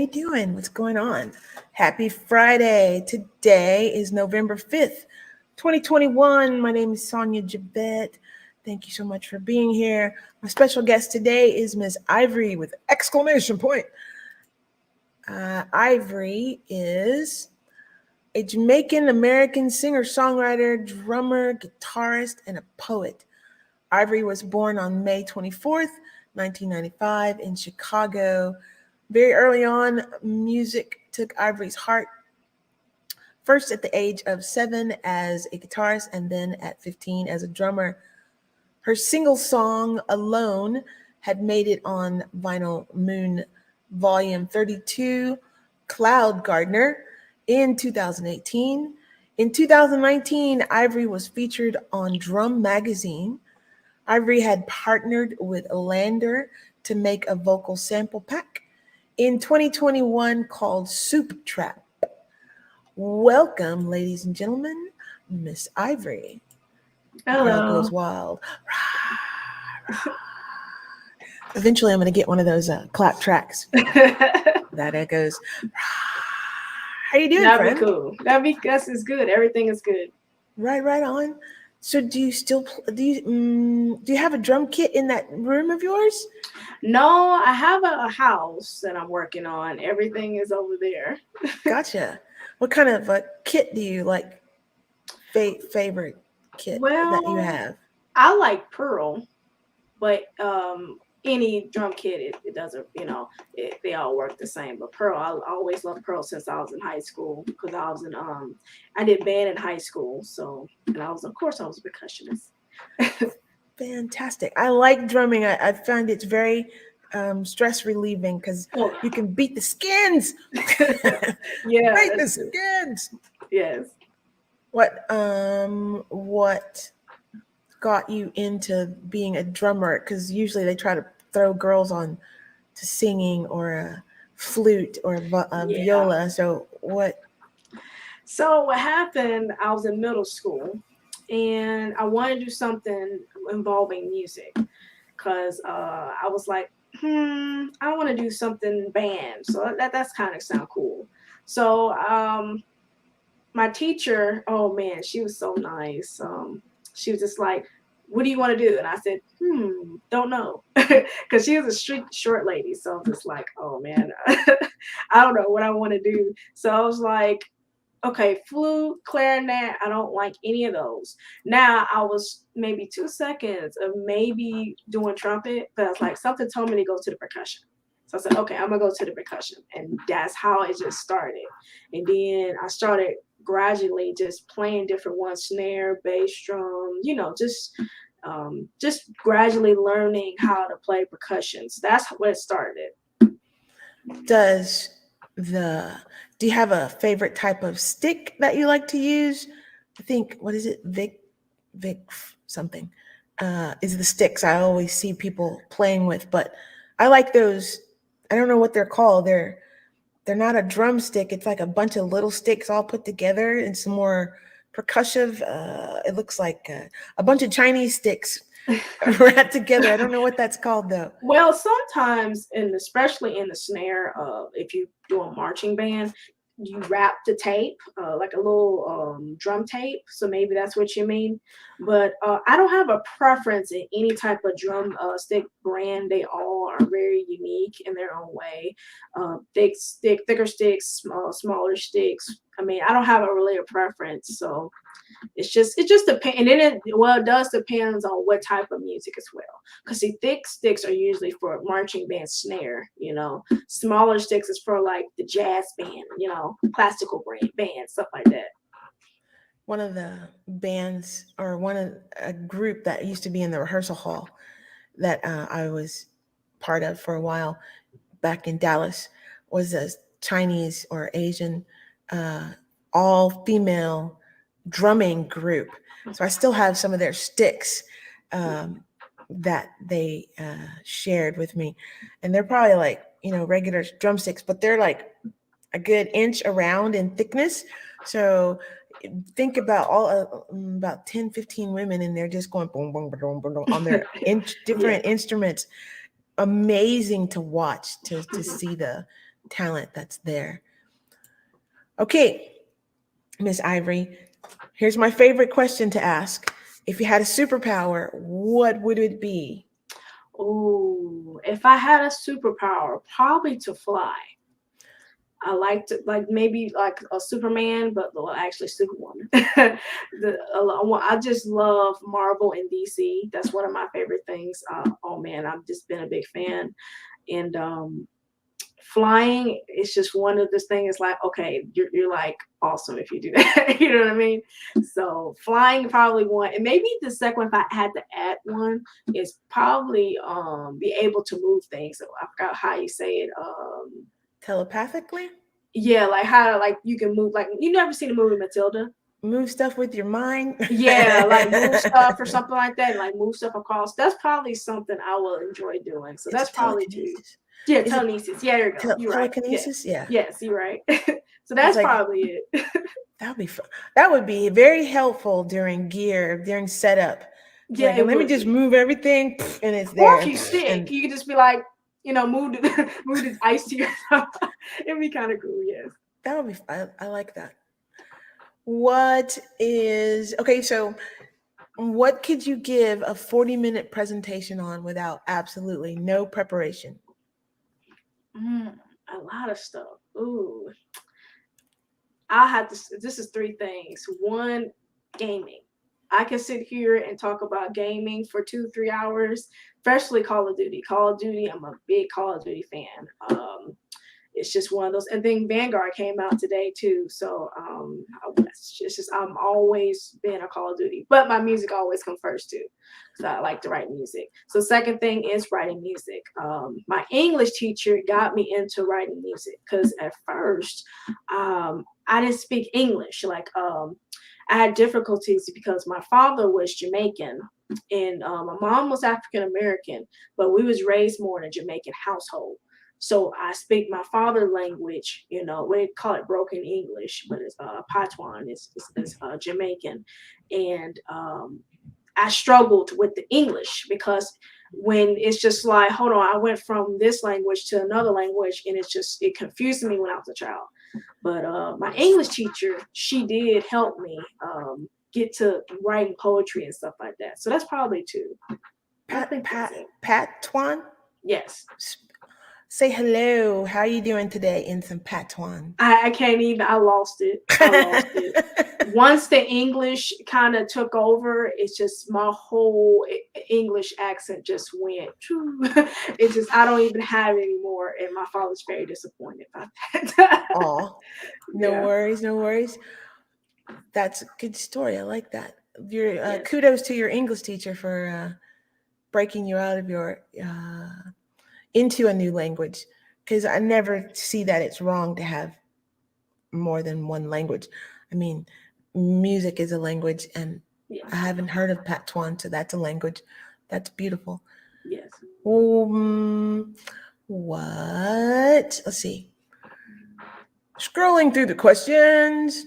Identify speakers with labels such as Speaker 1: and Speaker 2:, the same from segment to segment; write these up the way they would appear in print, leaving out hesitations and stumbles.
Speaker 1: you doing? What's going on? Happy Friday. Today is November 5th, 2021. My name is Sonia Jabet. Thank you so much for being here. My special guest today is Miss Ivory with exclamation point. Ivory is a Jamaican American singer, songwriter, drummer, guitarist, and a poet. Ivory was born on May 24th, 1995 in Chicago. Very early on, music took Ivory's heart, first at the age of 7 as a guitarist and then at 15 as a drummer. Her single song, Alone, had made it on Vinyl Moon Volume 32, Cloud Gardener, in 2018. In 2019, Ivory was featured on Drum Magazine. Ivory had partnered with Lander to make a vocal sample pack in 2021 called Soup Trap. Welcome, ladies and gentlemen, Miss Ivory.
Speaker 2: Hello.
Speaker 1: Crowd goes wild. Eventually, I'm going to get one of those clap tracks that it goes. How you doing,
Speaker 2: That'd
Speaker 1: friend?
Speaker 2: be cool. That's is good. Everything is good.
Speaker 1: Right on. So, do you still do you have a drum kit in that room of yours?
Speaker 2: No, I have a house that I'm working on. Everything is over there.
Speaker 1: Gotcha. What kind of a kit do you like? Favorite kit that you
Speaker 2: Well,
Speaker 1: have?
Speaker 2: I like Pearl, but any drum kit it doesn't. They all work the same. But Pearl, I always loved Pearl since I was in high school because I did band in high school. So and I was a percussionist.
Speaker 1: Fantastic. I like drumming. I find it's very stress relieving because
Speaker 2: Oh,
Speaker 1: you can beat the skins.
Speaker 2: yeah,
Speaker 1: Beat the
Speaker 2: that's true.
Speaker 1: skins.
Speaker 2: Yes.
Speaker 1: What got you into being a drummer? Because usually they try to throw girls on to singing or a flute or a
Speaker 2: Yeah.
Speaker 1: viola. So what?
Speaker 2: So what happened, I was in middle school and I wanted to do something involving music because I was like, I want to do something band. So that's kind of sound cool. So my teacher, oh man, she was so nice. She was just like, what do you want to do? And I said, don't know. Because she was a short lady. So I'm just like, oh man, I don't know what I want to do. So I was like, okay, flute, clarinet, I don't like any of those. Now I was maybe 2 seconds of maybe doing trumpet, but I was like, something told me to go to the percussion. So I said, okay, I'm gonna go to the percussion. And that's how it just started. And then I started gradually just playing different ones, snare, bass drum, just gradually learning how to play percussions. That's where it started.
Speaker 1: Does the do you have a favorite type of stick that you like to use? I think what is it? Vic something. Is the sticks I always see people playing with, but I like those. I don't know what they're called. They're not a drumstick. It's like a bunch of little sticks all put together and some more percussive. It looks like a bunch of Chinese sticks wrapped together. I don't know what that's called though.
Speaker 2: Well, sometimes, and especially in the snare, if you do a marching band, you wrap the tape, like a little drum tape. So maybe that's what you mean. But I don't have a preference in any type of drum stick brand. They all are very unique in their own way. Thicker sticks, smaller sticks. I mean, I don't have really a preference. So it just depends, and then it does depends on what type of music as well. Because see, thick sticks are usually for marching band snare. Smaller sticks is for like the jazz band, classical band stuff like that.
Speaker 1: One of the bands or one of a group that used to be in the rehearsal hall that I was part of for a while back in Dallas was a Chinese or Asian all female drumming group. So I still have some of their sticks that they shared with me, and they're probably like regular drumsticks, but they're like a good inch around in thickness. So think about about 10, 15 women and they're just going boom, boom, boom, boom, boom on their
Speaker 2: Yeah.
Speaker 1: different instruments. Amazing to watch, to see the talent that's there. Okay, Miss Ivory, here's my favorite question to ask. If you had a superpower, what would it be?
Speaker 2: Oh, if I had a superpower, probably to fly. I like to like maybe like a Superman, but well, actually Superwoman. I just love Marvel and DC. That's one of my favorite things. Oh man, I've just been a big fan, and flying is just one of those things. Like okay, you're like awesome if you do that. You know what I mean? So flying probably one, and maybe the second one if I had to add one is probably be able to move things. So I forgot how you say it.
Speaker 1: Telepathically?
Speaker 2: Yeah, like how like you can move like you never seen the movie Matilda?
Speaker 1: Move stuff with your mind?
Speaker 2: Yeah, like move stuff or something like that, like move stuff across. That's probably something I will enjoy doing. So
Speaker 1: It's
Speaker 2: that's probably two.
Speaker 1: telekinesis.
Speaker 2: Yeah,
Speaker 1: Is it
Speaker 2: telekinesis. Yeah, there you go. You're right. Yeah.
Speaker 1: telekinesis? Yeah.
Speaker 2: Yes, you're right. So
Speaker 1: It's
Speaker 2: that's
Speaker 1: like
Speaker 2: probably it.
Speaker 1: that would be fun. That would be very helpful during setup. It's
Speaker 2: Yeah,
Speaker 1: like
Speaker 2: it
Speaker 1: let me
Speaker 2: would
Speaker 1: just
Speaker 2: be.
Speaker 1: move everything and it's
Speaker 2: Or if
Speaker 1: there.
Speaker 2: you sick,
Speaker 1: And
Speaker 2: you could just be like, move the move the ice to yourself. It'd be kind of cool, yes.
Speaker 1: that would be I like that. What is okay, so what could you give a 40-minute presentation on without absolutely no preparation?
Speaker 2: A lot of stuff. Ooh. I had to. This is three things. One, gaming. I can sit here and talk about gaming for 2, 3 hours, especially Call of Duty. Call of Duty, I'm a big Call of Duty fan. It's just one of those. And then Vanguard came out today too. So it's just I'm always been a Call of Duty, but my music always comes first too. So I like to write music. So second thing is writing music. My English teacher got me into writing music because at first I didn't speak English. Like I had difficulties because my father was Jamaican and my mom was African American, but we was raised more in a Jamaican household. So I speak my father language, we call it broken English, but it's Patois, it's Jamaican. And I struggled with the English because when it's just like, hold on, I went from this language to another language and it confused me when I was a child. But my English teacher, she did help me get to writing poetry and stuff like that. So that's probably two. I
Speaker 1: Pat
Speaker 2: think that's
Speaker 1: Pat
Speaker 2: it.
Speaker 1: Pat Twan?
Speaker 2: Yes.
Speaker 1: Say hello. How are you doing today in some Patois?
Speaker 2: I can't even. I lost it. I lost it. Once the English kind of took over, it's just my whole English accent just went. It just I don't even have it anymore, and my father's very disappointed about that.
Speaker 1: Oh, no
Speaker 2: Yeah.
Speaker 1: worries, no worries. That's a good story. I like that. Your
Speaker 2: Yes.
Speaker 1: kudos to your English teacher for breaking you out of your into a new language. Because I never see that it's wrong to have more than one language. I mean, music is a language, and
Speaker 2: Yes.
Speaker 1: I haven't heard of Patois, so that's a language. That's beautiful.
Speaker 2: Yes.
Speaker 1: What? Let's see. Scrolling through the questions.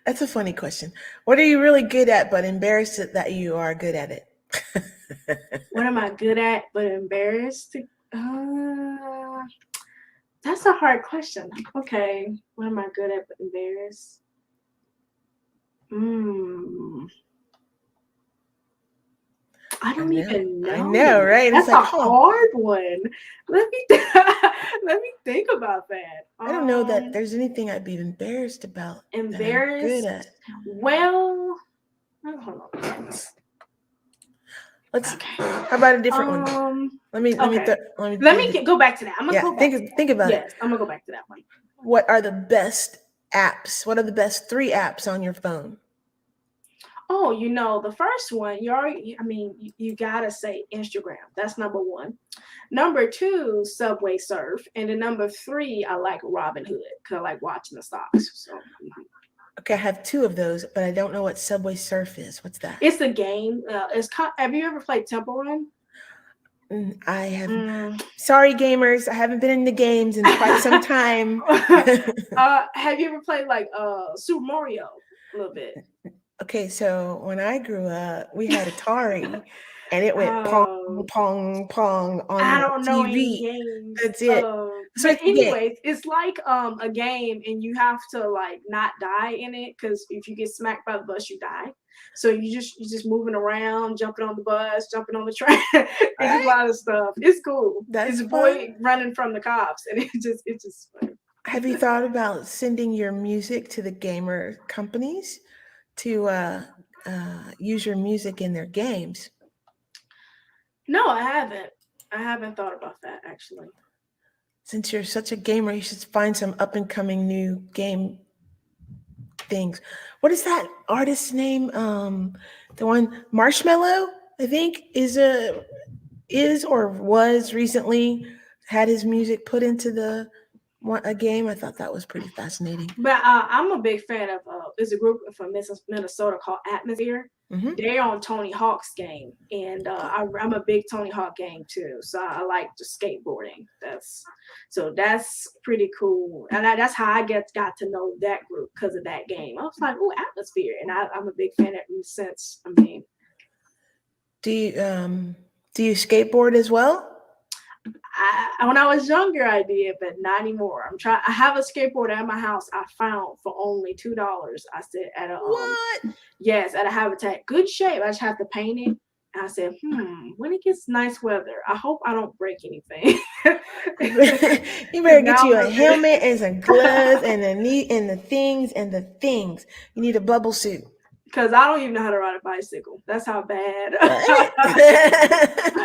Speaker 1: That's a funny question. What are you really good at, but embarrassed that you are good at it?
Speaker 2: What am I good at, but embarrassed? Uh, that's a hard question. Okay. What am I good at, but embarrassed? Hmm. I don't even
Speaker 1: I know,
Speaker 2: know.
Speaker 1: right? It's
Speaker 2: That's
Speaker 1: like,
Speaker 2: a
Speaker 1: huh?
Speaker 2: hard one. Let me let me think about that.
Speaker 1: I don't know that there's anything I'd be embarrassed about that I'm good
Speaker 2: Embarrassed.
Speaker 1: at.
Speaker 2: Well, hold on.
Speaker 1: Let's.
Speaker 2: Okay.
Speaker 1: How about a different one?
Speaker 2: Okay.
Speaker 1: Let me
Speaker 2: Let
Speaker 1: do
Speaker 2: me
Speaker 1: the.
Speaker 2: go back to that. I'm gonna
Speaker 1: Yeah,
Speaker 2: go back to that.
Speaker 1: think about it.
Speaker 2: Yes, I'm gonna go back to that one.
Speaker 1: What are the best apps? What are the best 3 apps on your phone?
Speaker 2: Oh, the first one, you gotta say Instagram. That's number one. Number two, Subway Surf. And then number three, I like Robinhood because I like watching the stocks. So
Speaker 1: Okay, I have 2 of those, but I don't know what Subway Surf is. What's that?
Speaker 2: it's a game. Have you ever played Temple Run?
Speaker 1: I have.
Speaker 2: Mm.
Speaker 1: Sorry, gamers. I haven't been in the games in quite some time.
Speaker 2: Have you ever played like Super Mario a little bit?
Speaker 1: Okay, so when I grew up, we had Atari, and it went pong,
Speaker 2: Oh,
Speaker 1: pong, pong on
Speaker 2: I
Speaker 1: the
Speaker 2: don't know any
Speaker 1: TV.
Speaker 2: games.
Speaker 1: That's it. So
Speaker 2: But
Speaker 1: it's a game.
Speaker 2: anyways, it's like a game, and you have to like not die in it because if you get smacked by the bus, you die. So you just moving around, jumping on the bus, jumping on the train. It's just a
Speaker 1: Right?
Speaker 2: lot of stuff. It's cool. It's
Speaker 1: That's
Speaker 2: a
Speaker 1: fun.
Speaker 2: boy running from the cops, and it's just fun.
Speaker 1: Have you thought about sending your music to the gamer companies to use your music in their games?
Speaker 2: No, I haven't. I haven't thought about that actually.
Speaker 1: Since you're such a gamer, you should find some up and coming new game things. What is that artist's name? The one Marshmello, I think, is or was recently had his music put into a game. I thought that was pretty fascinating.
Speaker 2: But I'm a big fan of there's a group from Minnesota called Atmosphere.
Speaker 1: Hmm.
Speaker 2: They're on Tony Hawk's game, and I'm a big Tony Hawk game too. So I like the skateboarding. That's pretty cool, and that's how I got to know that group because of that game. I was like, oh, Atmosphere, and I'm a big fan of them since. I mean,
Speaker 1: Do you do you skateboard as well?
Speaker 2: when I was younger, I did, but not anymore. I'm trying. I have a skateboard at my house. I found for only $2. I said at a
Speaker 1: What?
Speaker 2: yes, at a Habitat, good shape. I just have to paint it. And I said, when it gets nice weather, I hope I don't break anything.
Speaker 1: You better
Speaker 2: Because
Speaker 1: get
Speaker 2: now
Speaker 1: you
Speaker 2: I'm
Speaker 1: a
Speaker 2: gonna be
Speaker 1: helmet and some gloves and the knee and the things and the things. You need a bubble suit.
Speaker 2: because I don't even know how to ride a bicycle. That's how bad.
Speaker 1: What?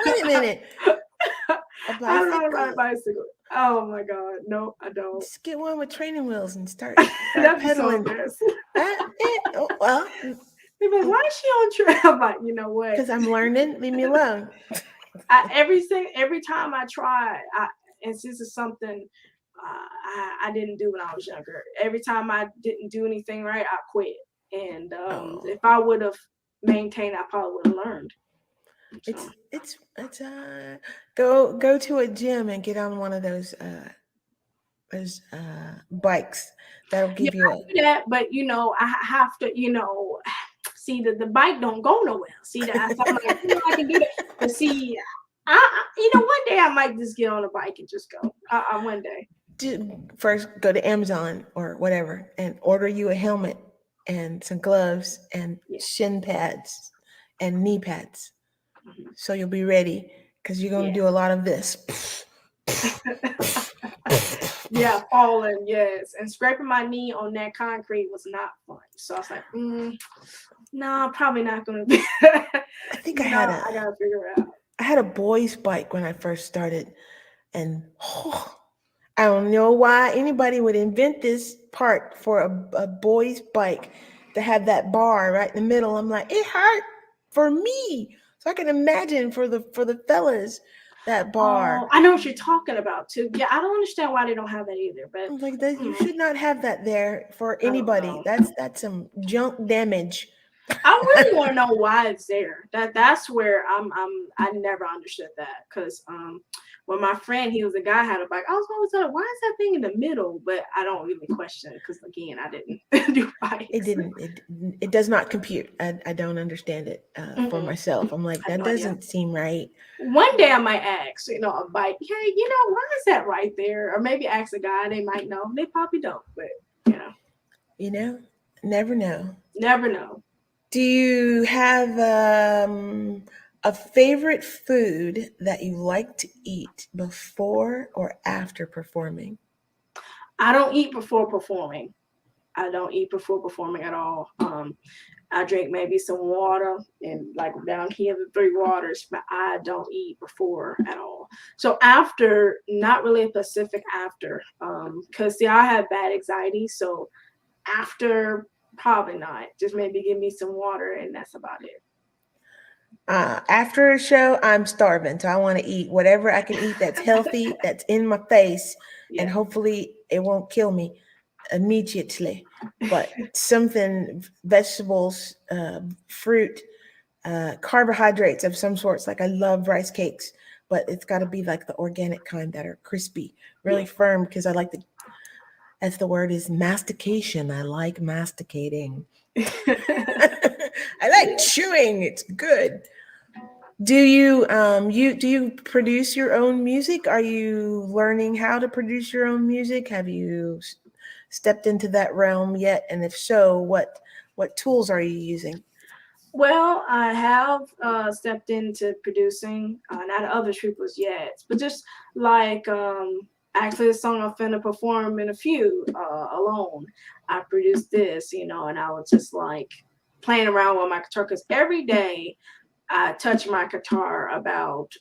Speaker 1: Wait a minute. A
Speaker 2: I don't know how to ride a
Speaker 1: bicycle?
Speaker 2: bicycle. Oh my god, no, I don't.
Speaker 1: Just get one with training wheels and start
Speaker 2: That'd be so
Speaker 1: pedaling.
Speaker 2: embarrassing.
Speaker 1: Oh, well,
Speaker 2: They'd be like, why is she on trail? I'm like, you know what?
Speaker 1: because I'm learning. Leave me alone.
Speaker 2: Every time I try, and this is something I didn't do when I was younger. Every time I didn't do anything right, I quit. And
Speaker 1: Oh,
Speaker 2: if I would have maintained, I probably would have learned. So
Speaker 1: it's go to a gym and get on one of those bikes. That'll
Speaker 2: yeah,
Speaker 1: give you
Speaker 2: I do that, but I have to, see that the bike don't go nowhere. See that? So I'm like, I can do that, but see, one day I might just get on a bike and just go. One day.
Speaker 1: first go to Amazon or whatever and order you a helmet and some gloves and
Speaker 2: Yeah.
Speaker 1: shin pads and knee pads
Speaker 2: Mhm.
Speaker 1: so you'll be ready because you're going to
Speaker 2: Yeah.
Speaker 1: do a lot of this.
Speaker 2: Yeah, falling, yes. And scraping my knee on that concrete was not fun. So I was like, no, probably not gonna be.
Speaker 1: I think
Speaker 2: I gotta figure it out.
Speaker 1: I had a boy's bike when I first started, and I don't know why anybody would invent this part for a boy's bike to have that bar right in the middle. I'm like, it hurt for me, so I can imagine for the fellas that bar.
Speaker 2: Oh, I know what you're talking about too. Yeah, I don't understand why they don't have that either, but
Speaker 1: I'm like, that you
Speaker 2: mm,
Speaker 1: should not have that there for
Speaker 2: I don't
Speaker 1: anybody.
Speaker 2: know.
Speaker 1: That's some junk damage.
Speaker 2: I really want to know why it's there. That's where I never understood that because when my friend he was a guy had a bike, I was always like, why is that thing in the middle? But I don't really question it because again, I didn't do
Speaker 1: It
Speaker 2: bikes.
Speaker 1: didn't. It does not compute. I don't understand it for
Speaker 2: Mm-mm,
Speaker 1: myself. I'm like
Speaker 2: I had
Speaker 1: that
Speaker 2: no idea.
Speaker 1: doesn't seem right.
Speaker 2: One day I might ask, a bike, hey, why is that right there? Or maybe ask a guy, they might know. They probably don't, but
Speaker 1: You know, never know.
Speaker 2: never know.
Speaker 1: Do you have a favorite food that you like to eat before or after performing?
Speaker 2: I don't eat before performing. I don't eat before performing at all. I drink maybe some water and like down here the three waters, but I don't eat before at all. So after, not really a specific after, because see, I have bad anxiety. So after, probably not. Just maybe give me some water and that's about
Speaker 1: After a show, I'm starving, so I want to eat whatever I can eat that's
Speaker 2: it.
Speaker 1: healthy, that's in my face, and
Speaker 2: Yeah.
Speaker 1: hopefully it won't kill me immediately. But something, vegetables, fruit, carbohydrates of some sorts. Like I love rice cakes, but it's got to be like the organic kind that are crispy, really
Speaker 2: Yeah.
Speaker 1: firm, because I like the, as the word is, mastication. I like masticating. I like
Speaker 2: Yeah.
Speaker 1: chewing. It's good. Do you produce your own music? Are you learning how to produce your own music? Have you stepped into that realm yet? And if so, what tools are you using?
Speaker 2: Well, I have stepped into producing, not other people's yet, but just like actually the song I'm finna perform in a few alone. I produced this, and I was just like playing around with my guitar because every day I touch my guitar about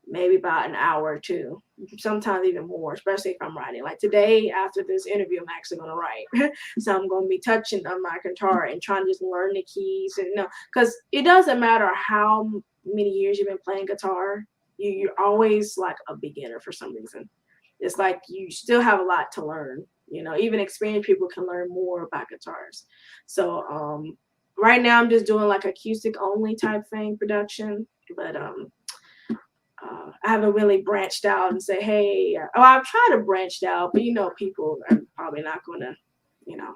Speaker 2: maybe about an hour or two, sometimes even more, especially if I'm writing. Like today, after this interview, I'm actually going to write. So I'm going to be touching on my guitar and trying to just learn the keys. And because it doesn't matter how many years you've been playing guitar, you're always like a beginner for some reason. It's like you still have a lot to learn. Even experienced people can learn more about guitars. So right now, I'm just doing like acoustic only type thing production, but I haven't really branched out and say, hey, I've tried to branch out, but people are probably not going to, you know,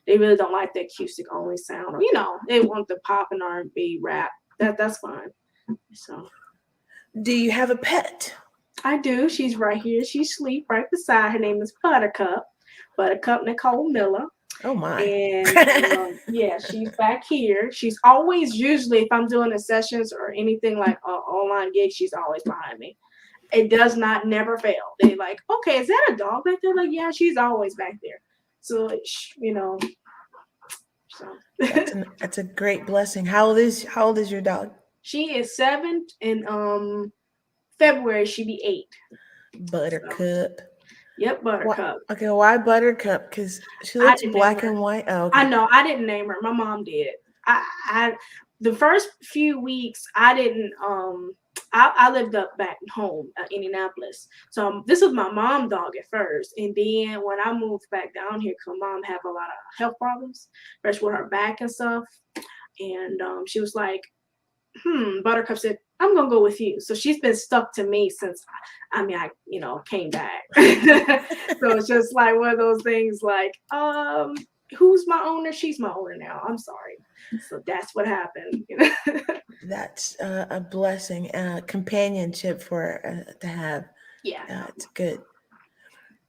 Speaker 2: they really don't like the acoustic only sound, or they want the pop and R&B rap. That's fine. So
Speaker 1: Do you have a pet?
Speaker 2: I do. She's right here. She sleep right beside. Her name is Buttercup. Buttercup Nicole Miller.
Speaker 1: Oh my.
Speaker 2: And yeah, she's back here. She's always, usually if I'm doing the sessions or anything like online gigs, she's always behind me. It does not never fail. They like, okay, is that a dog back there? Like, yeah, she's always back there. So so
Speaker 1: That's a great blessing. How old is your dog?
Speaker 2: she is 7, and February she be 8. So
Speaker 1: Buttercup.
Speaker 2: yep,
Speaker 1: What?
Speaker 2: Buttercup.
Speaker 1: Okay, why Buttercup? Because she
Speaker 2: I
Speaker 1: looks
Speaker 2: didn't name
Speaker 1: black
Speaker 2: her.
Speaker 1: and white. Oh,
Speaker 2: I
Speaker 1: okay.
Speaker 2: know I didn't name her. My mom did. I the first few weeks I didn't I lived up back home in Indianapolis. So this was my mom dog at first. And then when I moved back down here, because mom had a lot of health problems, especially with her back and stuff. And she was like, Buttercup said, I'm gonna go with you. So she's been stuck to me since I came back. So it's just like one of those things like, who's my owner? She's my owner now. I'm sorry. So that's what happened.
Speaker 1: That's a blessing, companionship for to have.
Speaker 2: Yeah.
Speaker 1: It's good.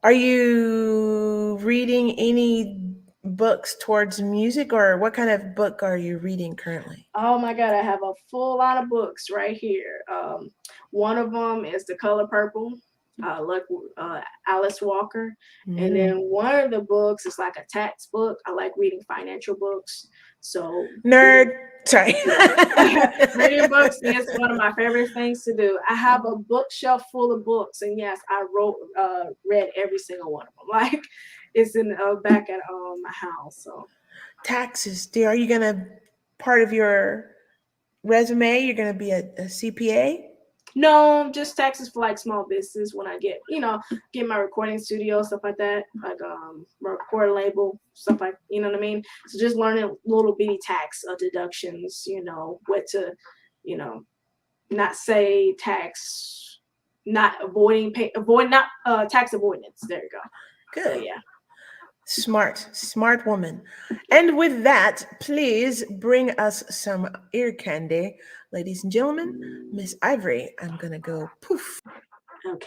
Speaker 1: Are you reading any books towards music, or what kind of book are you reading currently?
Speaker 2: Oh my God, I have a full lot of books right here. One of them is The Color Purple, look, Alice Walker, and
Speaker 1: Mm.
Speaker 2: then one of the books is like a tax book. I like reading financial books, so
Speaker 1: Nerd. Sorry.
Speaker 2: yeah, reading books is one of my favorite things to do. I have a bookshelf full of books, and yes, I read every single one of them. Like it's in back at my house. So
Speaker 1: Taxes. Are you gonna part of your resume? You're gonna be a CPA.
Speaker 2: no, just taxes for like small business when I get my recording studio, stuff like that, like my record label, stuff like what I mean. So just learning little bitty tax deductions, what to, you know, not say tax, not avoid not tax avoidance. There you go. So
Speaker 1: Good.
Speaker 2: yeah.
Speaker 1: Smart woman. And with that, please bring us some ear candy. Ladies and gentlemen, Miss Ivory, I'm gonna go poof.
Speaker 2: Okay.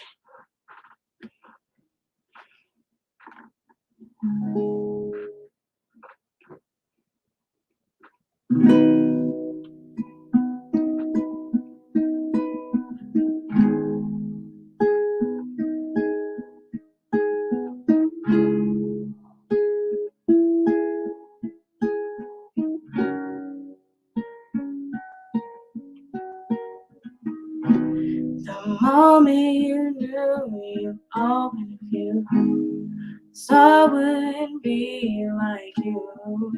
Speaker 2: The moment you knew you opened you, so I wouldn't be like you.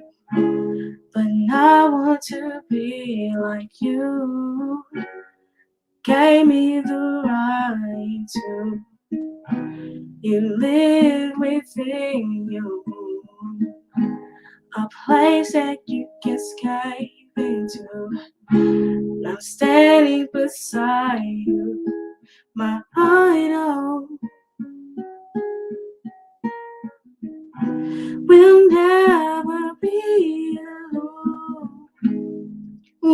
Speaker 2: But I want to be like you. Gave me the right to. You live within you. A place that you can escape into. I'm standing beside you. My idol will never be alone.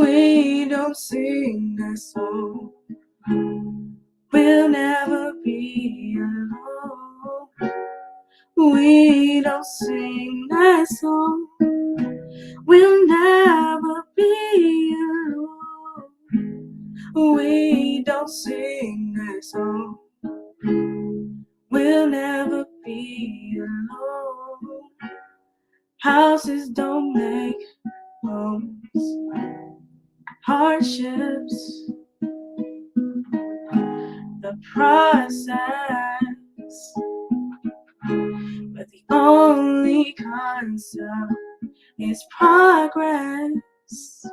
Speaker 2: we don't sing that song, we'll never be alone. We don't sing that song, we'll never be alone. We don't sing that song, we'll never be alone. Houses don't make homes, hardships, the process, but the only concept is progress.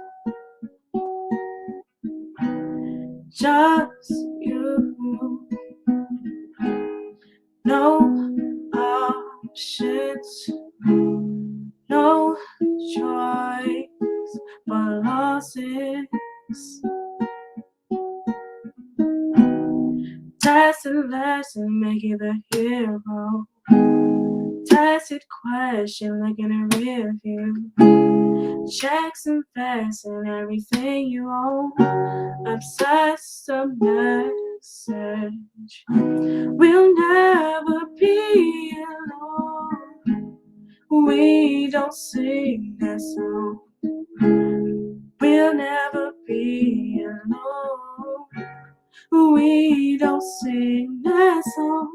Speaker 2: Just you, no options, no choice but losses. Tacit lesson, making the hero. Tacit question, looking at rear view. Checks and fasten everything you own. Obsessed a message. We'll never be alone. We don't sing that song. We'll never be alone. We don't sing that song.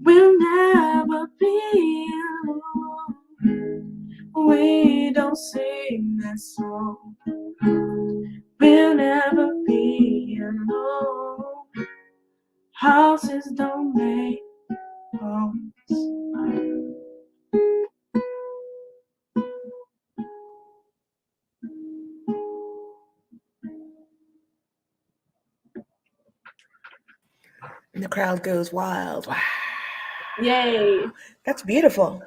Speaker 2: We'll never be alone. We don't sing that song. We'll never be alone. Houses don't make homes.
Speaker 1: And the crowd goes wild. Wow.
Speaker 2: Yay.
Speaker 1: That's beautiful.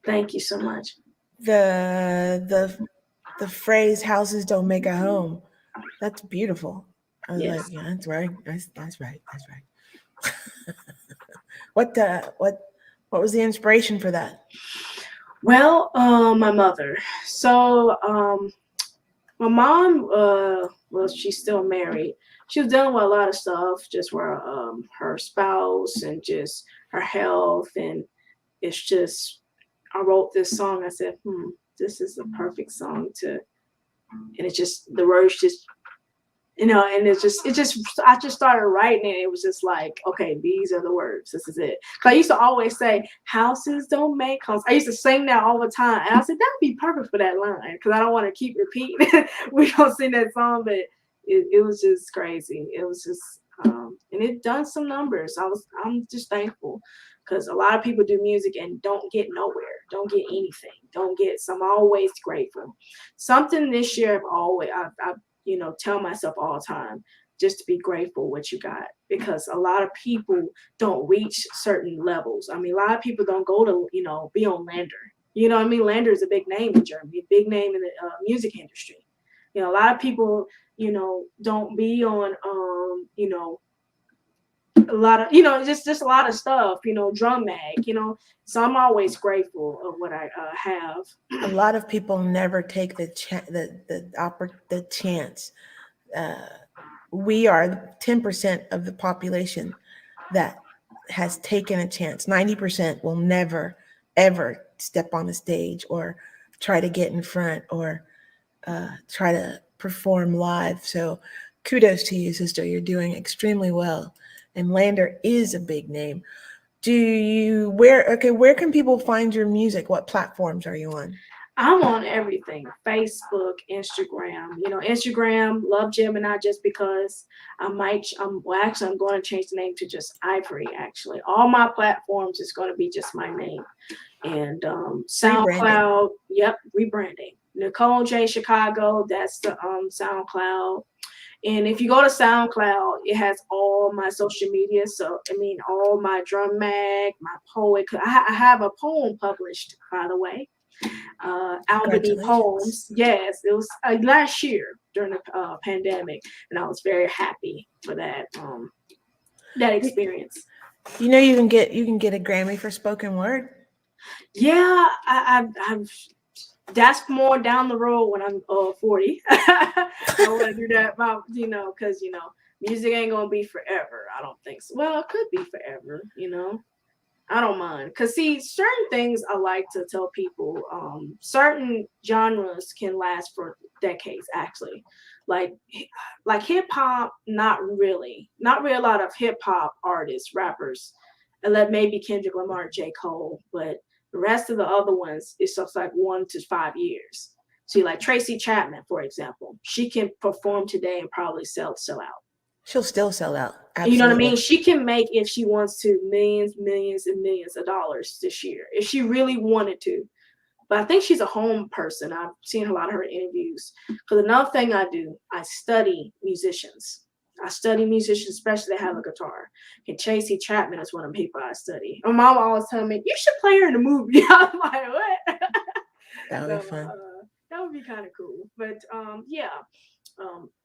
Speaker 2: Thank you so much.
Speaker 1: The phrase "houses don't make a home." That's beautiful. I was
Speaker 2: Yes.
Speaker 1: like, yeah, that's right. That's right. That's right. What was the inspiration for that?
Speaker 2: Well, my mother. So, my mom, well, she's still married. She was dealing with a lot of stuff, just where her spouse and just her health, and it's just. I wrote this song. I said, this is the perfect song to, and it's just the words just, and I just started writing it. It was just like, okay, these are the words. This is it. 'Cause I used to always say, houses don't make homes. I used to sing that all the time. And I said, that'd be perfect for that line. Cause I don't want to keep repeating. We don't sing that song, but it was just crazy. It was just, and it done some numbers. I'm just thankful. Because a lot of people do music and don't get nowhere, don't get anything, don't get some. Always grateful. Something this year I've tell myself all the time, just to be grateful what you got, because a lot of people don't reach certain levels. I mean, a lot of people don't go to be on Lander. You know what I mean? Lander is a big name in Germany, a big name in the music industry. A lot of people don't be on a lot of just a lot of stuff, drum mag, so I'm always grateful of what I have.
Speaker 1: A lot of people never take the chance. We are 10% of the population that has taken a chance. 90% will never ever step on a stage or try to get in front or try to perform live. So kudos to you, sister. You're doing extremely well. And Lander is a big name. Where can people find your music? What platforms are you on?
Speaker 2: I'm on everything: Facebook, Instagram. Instagram, love Gemini, just because I'm going to change the name to just Ivory. Actually, all my platforms is going to be just my name. And SoundCloud, yep, rebranding. Nicole J Chicago, that's the SoundCloud. And if you go to SoundCloud, it has all my social media. So, I mean, all my drum mag, my poet. I have a poem published, by the way. Albany Poems. Yes, it was last year during the pandemic, and I was very happy for that experience.
Speaker 1: You can get a Grammy for spoken word.
Speaker 2: Yeah, That's more down the road when I'm 40. I want to do that, because music ain't gonna be forever. I don't think so. Well, it could be forever. I don't mind. Because, see, certain things I like to tell people, certain genres can last for decades, actually. Like, like hip hop, not really. Not really a lot of hip hop artists, rappers, and let maybe Kendrick Lamar, J. Cole, but the rest of the other ones, it's just like 1 to 5 years. See, like Tracy Chapman, for example, she can perform today and probably sell out.
Speaker 1: She'll still sell out.
Speaker 2: You know what I mean?
Speaker 1: Absolutely.
Speaker 2: She can make, if she wants to, millions, millions, and millions of dollars this year, if she really wanted to. But I think she's a home person. I've seen a lot of her interviews. Because another thing I do, I study musicians. I study musicians, especially that have a guitar. And Tracy Chapman is one of the people I study. My mom always telling me, you should play her in a movie. I'm like, what?
Speaker 1: That would
Speaker 2: So
Speaker 1: be fun.
Speaker 2: that would be kind of cool. But yeah,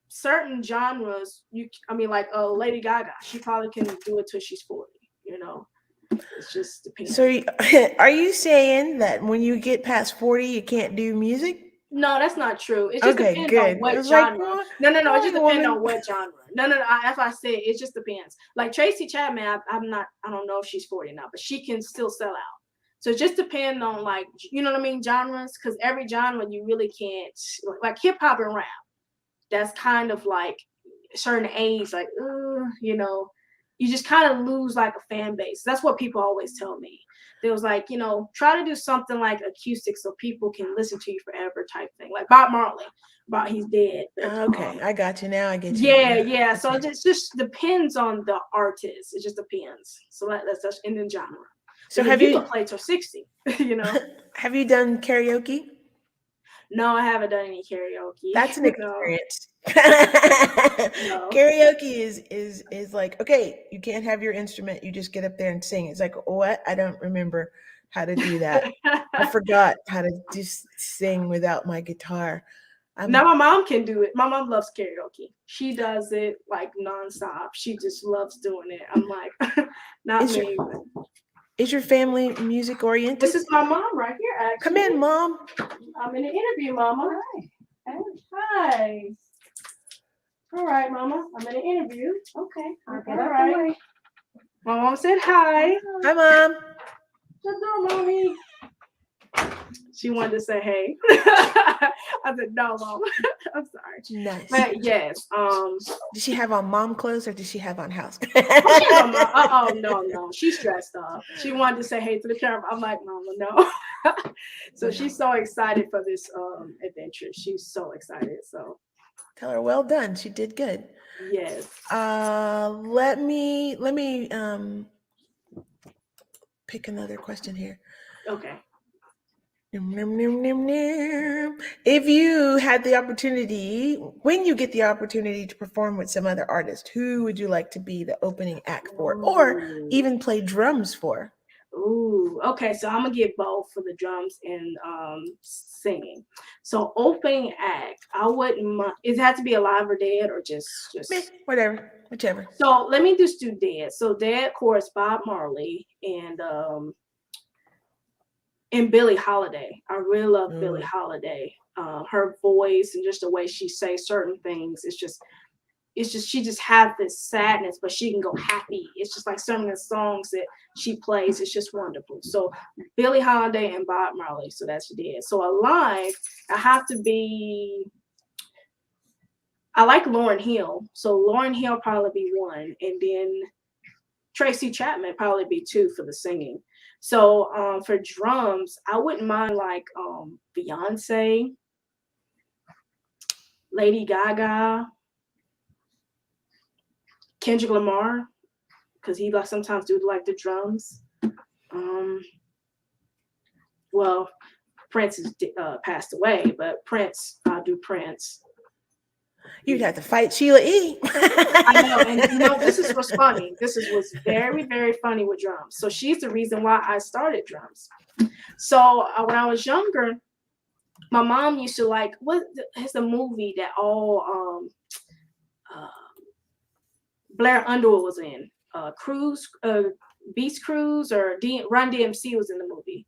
Speaker 2: certain genres, like Lady Gaga, she probably can do it till she's 40. It's just depends.
Speaker 1: So, are you saying that when you get past 40, you can't do music?
Speaker 2: No, that's not true. It just
Speaker 1: Okay,
Speaker 2: depends on
Speaker 1: good. I
Speaker 2: what
Speaker 1: was like,
Speaker 2: genre.
Speaker 1: what?
Speaker 2: No, no, no. It just
Speaker 1: Why,
Speaker 2: depends
Speaker 1: woman?
Speaker 2: on what genre. No, no, no. As I said, it just depends. Like Tracy Chapman, I'm not. I don't know if she's 40 now, but she can still sell out. So it just depends on, like, you know what I mean, genres. Because every genre you really can't, like hip hop and rap. That's kind of like a certain age, like, you just kind of lose like a fan base. That's what people always tell me. They was like, try to do something like acoustic so people can listen to you forever type thing. Like Bob Marley, but he's dead. But
Speaker 1: Okay, I got you now. I get you.
Speaker 2: yeah, yeah. So
Speaker 1: Okay.
Speaker 2: it just depends on the artist. It just depends. So that's just in the genre.
Speaker 1: So,
Speaker 2: Because
Speaker 1: have
Speaker 2: you could
Speaker 1: you
Speaker 2: play till 60, you know.
Speaker 1: have you done karaoke?
Speaker 2: No, I haven't done any karaoke.
Speaker 1: That's an
Speaker 2: No,
Speaker 1: experience.
Speaker 2: no.
Speaker 1: Karaoke is like, okay, you can't have your instrument. You just get up there and sing. It's like, what? I don't remember how to do that. I forgot how to just sing without my guitar.
Speaker 2: Now
Speaker 1: I'm
Speaker 2: my mom can do it. My mom loves karaoke. She does it like nonstop. She just loves doing it. I'm like, not
Speaker 1: is your
Speaker 2: me.
Speaker 1: is your family music
Speaker 2: This
Speaker 1: oriented?
Speaker 2: is my mom right here,
Speaker 1: Come
Speaker 2: actually.
Speaker 1: in, mom.
Speaker 2: I'm in an interview, Mama. Hi. Hi. All right, Mama. I'm in an interview. Okay. All right. My mom said hi.
Speaker 1: Hi, mom.
Speaker 2: What's up, Mommy? She wanted to say hey. I said no, Mama. I'm sorry.
Speaker 1: Nice.
Speaker 2: But yes,
Speaker 1: Does she have on mom clothes or does she have on house?
Speaker 2: oh, she has a mom. Oh no. She's dressed up. She wanted to say hey to the camera. I'm like, Mama, no. So she's so excited for this adventure. She's so excited. So
Speaker 1: Tell her well done. She did good.
Speaker 2: yes.
Speaker 1: Let me pick another question here.
Speaker 2: Okay.
Speaker 1: If you had the opportunity, when you get the opportunity to perform with some other artist, who would you like to be the opening act for, or even play drums for?
Speaker 2: Ooh, okay. So I'm gonna get both for the drums and singing. So opening act, I wouldn't mind. It had to be alive or dead, or
Speaker 1: Meh,
Speaker 2: just.
Speaker 1: whatever, whichever.
Speaker 2: So let me just do dead. So dead, of course, Bob Marley and Billie Holiday. I really love Billie
Speaker 1: Mm.
Speaker 2: Holiday. Her voice and just the way she says certain things. It's just she just has this sadness, but she can go happy. It's just like some of the songs that she plays. It's just wonderful. So Billie Holiday and Bob Marley. So that's dead. So alive, I have to be. I like Lauryn Hill. So Lauryn Hill probably be one, and then Tracy Chapman probably be two for the singing. So for drums, I wouldn't mind like Beyonce, Lady Gaga, Kendrick Lamar, because he like sometimes do like the drums. Um, well, Prince is passed away, but Prince, I'll do Prince.
Speaker 1: You'd have to fight Sheila E.
Speaker 2: I know, and this is what's funny. Was very, very funny with drums. So she's the reason why I started drums. So when I was younger, my mom used to like is the movie that all uh, Blair Underwood was in? Beast Cruise or Run DMC was in the movie.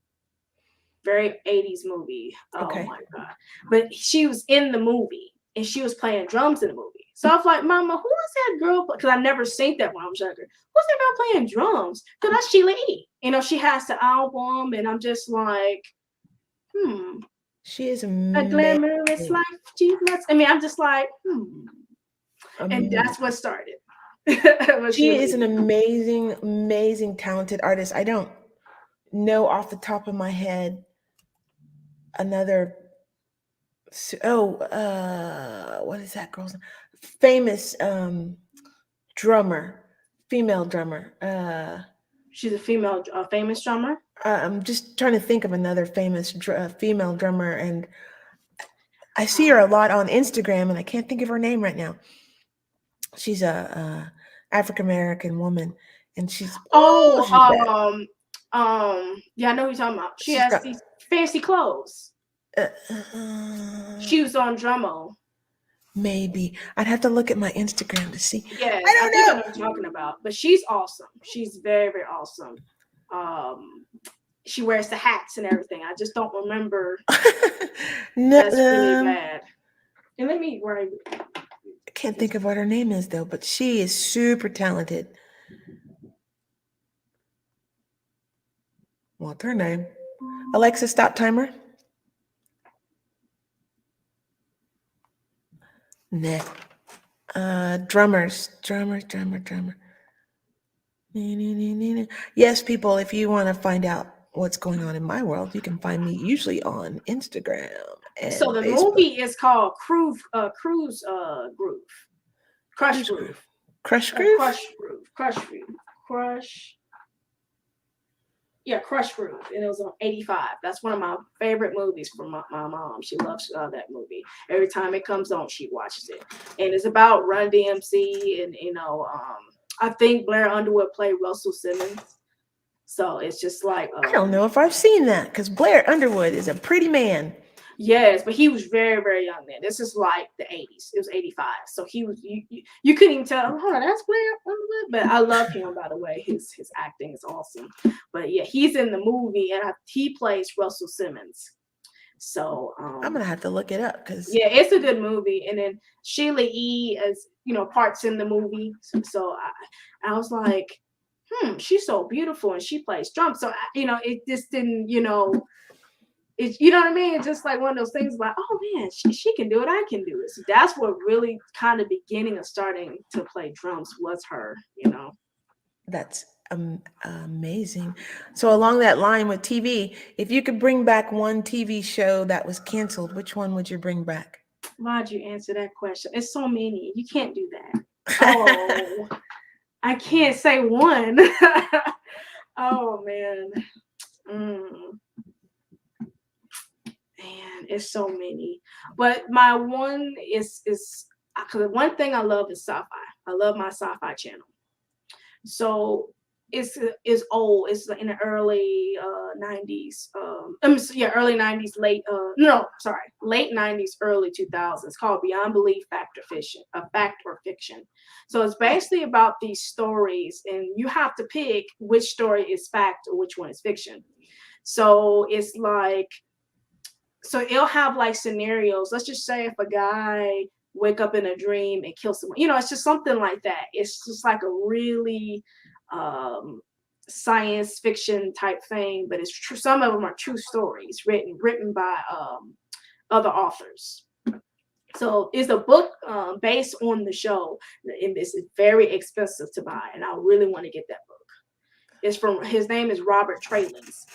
Speaker 2: very 80s movie. Oh
Speaker 1: Okay.
Speaker 2: my god! But she was in the movie and she was playing drums in the movie. So I was like, Mama, who is that girl? Because I never seen that when I was younger. Who's that girl playing drums? Because that's Sheila E. You know, she has the album, and I'm just like, hmm,
Speaker 1: She is
Speaker 2: a
Speaker 1: amazing.
Speaker 2: glamorous life. Jesus. I mean, I'm just like, and
Speaker 1: Um,
Speaker 2: that's what started. Was
Speaker 1: she
Speaker 2: Sheila
Speaker 1: is an
Speaker 2: E.
Speaker 1: amazing, amazing, talented artist. I don't know off the top of my head another. What is that girl's name? Famous drummer, female drummer.
Speaker 2: She's a female, famous drummer.
Speaker 1: I'm just trying to think of another famous female drummer, and I see her a
Speaker 2: Um,
Speaker 1: lot on Instagram, and I can't think of her name right now. She's a African American woman, and
Speaker 2: oh,
Speaker 1: she's bad.
Speaker 2: yeah, I know who you're talking about. She
Speaker 1: She's
Speaker 2: has
Speaker 1: got.
Speaker 2: these fancy clothes.
Speaker 1: Uh, uh,
Speaker 2: She was on Drummo.
Speaker 1: maybe I'd have to look at my Instagram to see. I
Speaker 2: Yes, I
Speaker 1: don't
Speaker 2: think I
Speaker 1: know.
Speaker 2: know what you're talking about. But she's awesome. She's very, very awesome. Um, she wears the hats and everything. I just don't remember.
Speaker 1: No,
Speaker 2: That's really bad. And let me write.
Speaker 1: I can't think of what her name is though, but she is super talented. What's her name? Alexa, stop timer. Nah. Drummer. Yes, people, if you want to find out what's going on in my world, you can find me usually on Instagram
Speaker 2: So
Speaker 1: and
Speaker 2: the
Speaker 1: Facebook.
Speaker 2: movie is called Cruise Groove, Crush
Speaker 1: Cruise
Speaker 2: Groove,
Speaker 1: Groove. Crush Groove?
Speaker 2: Crush Groove, Crush Groove, Crush. Yeah, Crush Groove, and it was on 85. That's one of my favorite movies from my mom. She loves that movie. Every time it comes on, she watches it, and it's about Run DMC, and I think Blair Underwood played Russell Simmons. So it's just like,
Speaker 1: I don't know if I've seen that because Blair Underwood is a pretty man.
Speaker 2: yes, but he was very, very young then. This is like the 80s. It was 85. So he was you couldn't even tell, oh, that's Blair Underwood. But I love him, by the way. His acting is awesome. But yeah, he's in the movie, and he plays Russell Simmons. So
Speaker 1: I'm gonna have to look it up because
Speaker 2: yeah, it's a good movie. And then Sheila E. as parts in the movie. So I was like, she's so beautiful, and she plays drums. So it just didn't, it's, you know what I mean? It's just like one of those things like, oh man, she can do it. I can do it. So that's what really kind of beginning of starting to play drums was her.
Speaker 1: that's amazing. So along that line with TV, if you could bring back one TV show that was canceled, which one would you bring back?
Speaker 2: Why'd you answer that question? It's so many. You can't do that. Oh, I can't say one. Oh man. Mm. Man, it's so many. But my one is because one thing I love is sci-fi. I love my sci-fi channel. So it's old. It's like in the early 90s. Early 90s, late no, sorry, late 90s, early 2000s. It's called Beyond Belief, Fact or Fiction. So it's basically about these stories, and you have to pick which story is fact or which one is fiction. So it's like, so it'll have like scenarios. Let's just say if a guy wake up in a dream and kill someone, it's just something like that. It's just like a really um, science fiction type thing, but it's true. Some of them are true stories written by other authors. So it's a book based on the show, and it's very expensive to buy, and I really want to get that book. Is from, his name is Robert Tralins,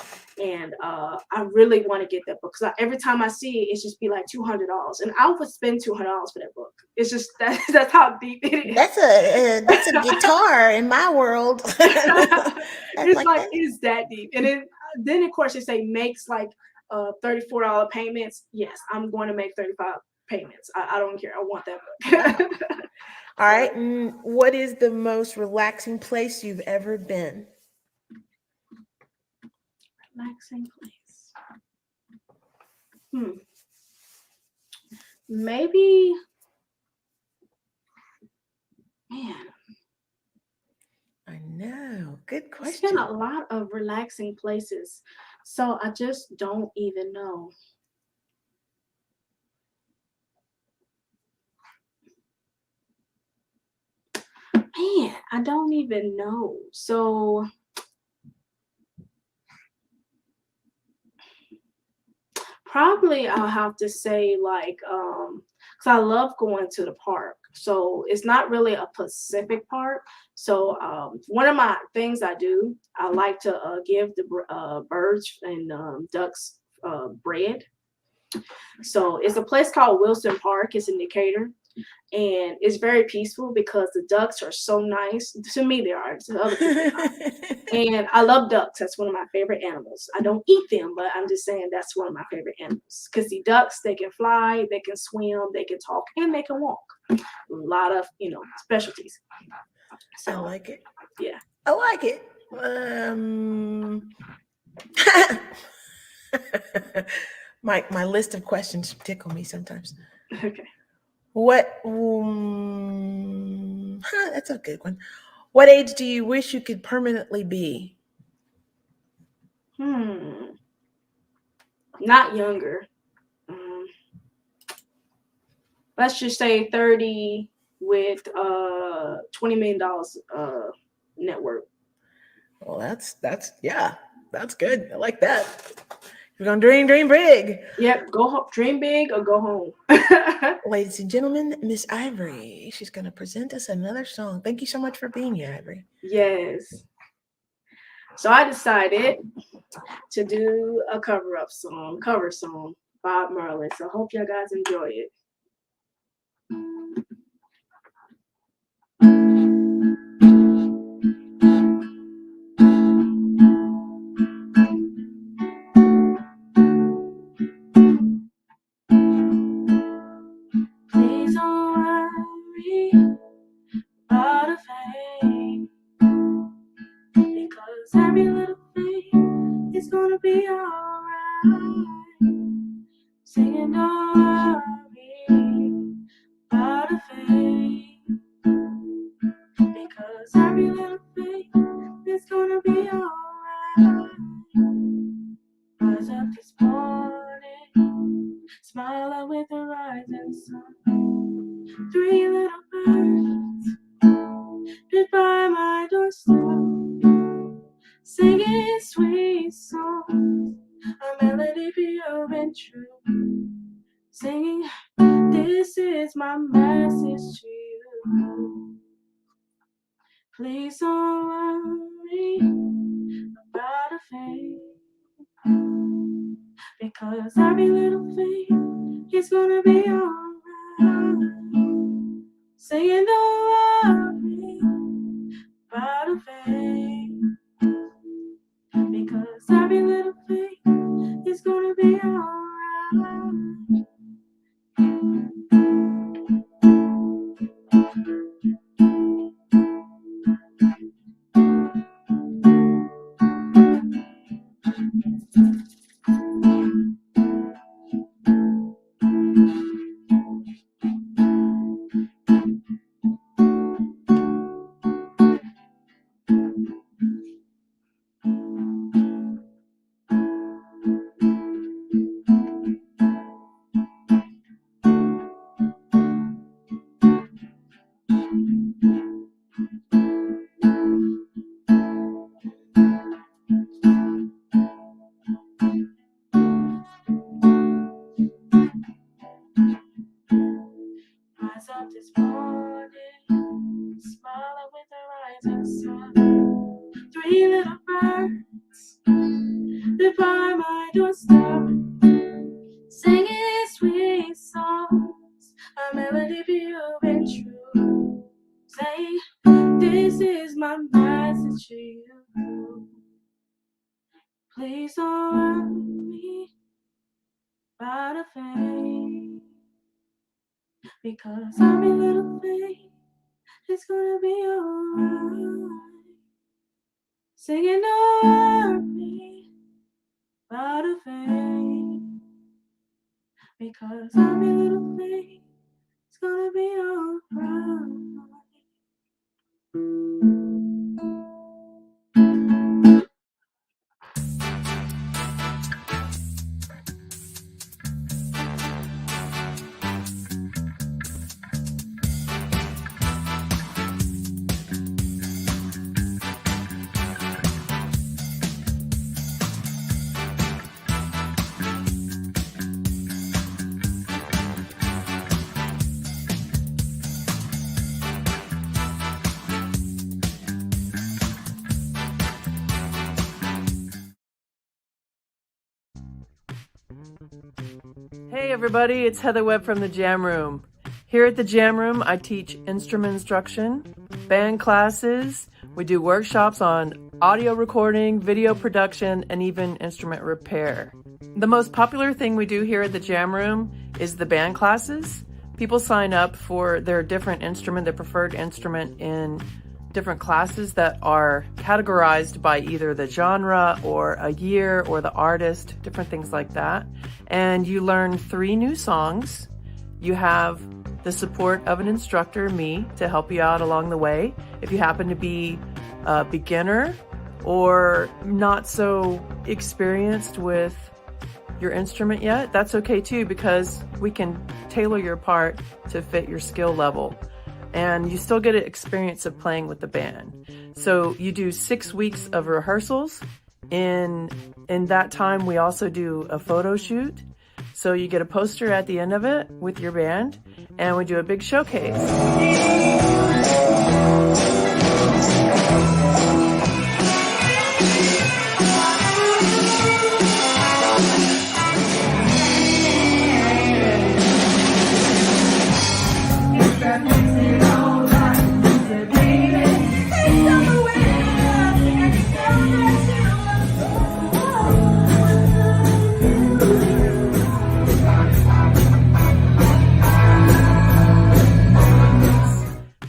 Speaker 2: and I really want to get that book because every time I see it, it's just be like $200, and I would spend $200 for that book. It's just that's how deep it is.
Speaker 1: That's a guitar in my world. That's
Speaker 2: It's
Speaker 1: like
Speaker 2: like
Speaker 1: that.
Speaker 2: it's that deep, and then of course they say makes like $34 payments. Yes, I'm going to make 35 payments. I don't care. I want that
Speaker 1: Wow.
Speaker 2: book.
Speaker 1: All
Speaker 2: So
Speaker 1: right. What is the most relaxing place you've ever been?
Speaker 2: relaxing place. Hmm. Maybe, man.
Speaker 1: I know. Good
Speaker 2: It's been
Speaker 1: question.
Speaker 2: a lot of relaxing places. So I just don't even know. Man, I don't even know. So probably I'll have to say like because I love going to the park. So it's not really a Pacific park. So one of my things I do, I like to give the birds and ducks bread. So it's a place called Wilson Park. It's in Decatur, and it's very peaceful because the ducks are so nice. To me, they are. To other people, not. And I love ducks. That's one of my favorite animals. I don't eat them, but I'm just saying that's one of my favorite animals. Because the ducks, they can fly, they can swim, they can talk, and they can walk. A lot of, specialties.
Speaker 1: I
Speaker 2: So,
Speaker 1: like it.
Speaker 2: yeah.
Speaker 1: I like it. Um, my list of questions tickle me sometimes.
Speaker 2: Okay.
Speaker 1: What? That's a good one. What age do you wish you could permanently be?
Speaker 2: Hmm. Not younger. Um, let's just say 30 with $20 million net worth.
Speaker 1: Well, that's yeah, that's good. I like that. You're gonna dream big.
Speaker 2: Yep. Go home. Dream big or go home.
Speaker 1: Ladies and gentlemen, Miss Ivory. She's gonna present us another song. Thank you so much for being here, Ivory.
Speaker 2: Yes. So I decided to do a cover song, Bob Marley. So I hope y'all guys enjoy it. Please don't worry about a thing, because every little thing is gonna be alright. Singing don't worry about a thing, because every little thing is gonna be alright. Rise up this morning, smiling with the rising sun. Three little birds stood by my doorstep, singing sweet songs, a melody pure and true. Singing, this is my message to you. Please don't worry about a thing, because every little thing is gonna be alright. Singing, don't worry about a thing, because every little thing is gonna be alright. Rise up this morning, smiling with the rising sun. Three little birds live by my doorstep, singing sweet songs, a melody pure and true. Say, this is my message to you. Please don't worry about a thing, because every little thing is gonna be alright. Singing, don't worry about a thing, because every little thing is gonna be alright.
Speaker 3: Hey everybody, it's Heather Webb from the Jam Room. Here at the Jam Room, I teach instrument instruction, band classes, we do workshops on audio recording, video production, and even instrument repair. The most popular thing we do here at the Jam Room is the band classes. People sign up for their different instrument, their preferred instrument in different classes that are categorized by either the genre or a year or the artist, different things like that. And you learn 3 new songs. You have the support of an instructor, me, to help you out along the way. If you happen to be a beginner or not so experienced with your instrument yet, that's okay too, because we can tailor your part to fit your skill level. And you still get an experience of playing with the band. So you do 6 weeks of rehearsals. In that time, we also do a photo shoot. So you get a poster at the end of it with your band, and we do a big showcase.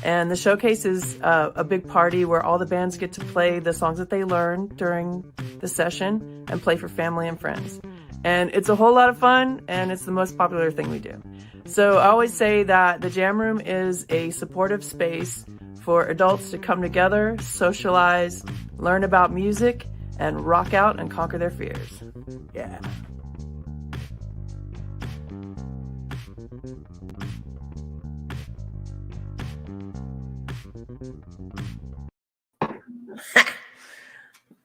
Speaker 3: And the showcase is a big party where all the bands get to play the songs that they learned during the session and play for family and friends. And it's a whole lot of fun, and it's the most popular thing we do. So I always say that the Jam Room is a supportive space for adults to come together, socialize, learn about music, and rock out and conquer their fears. Yeah.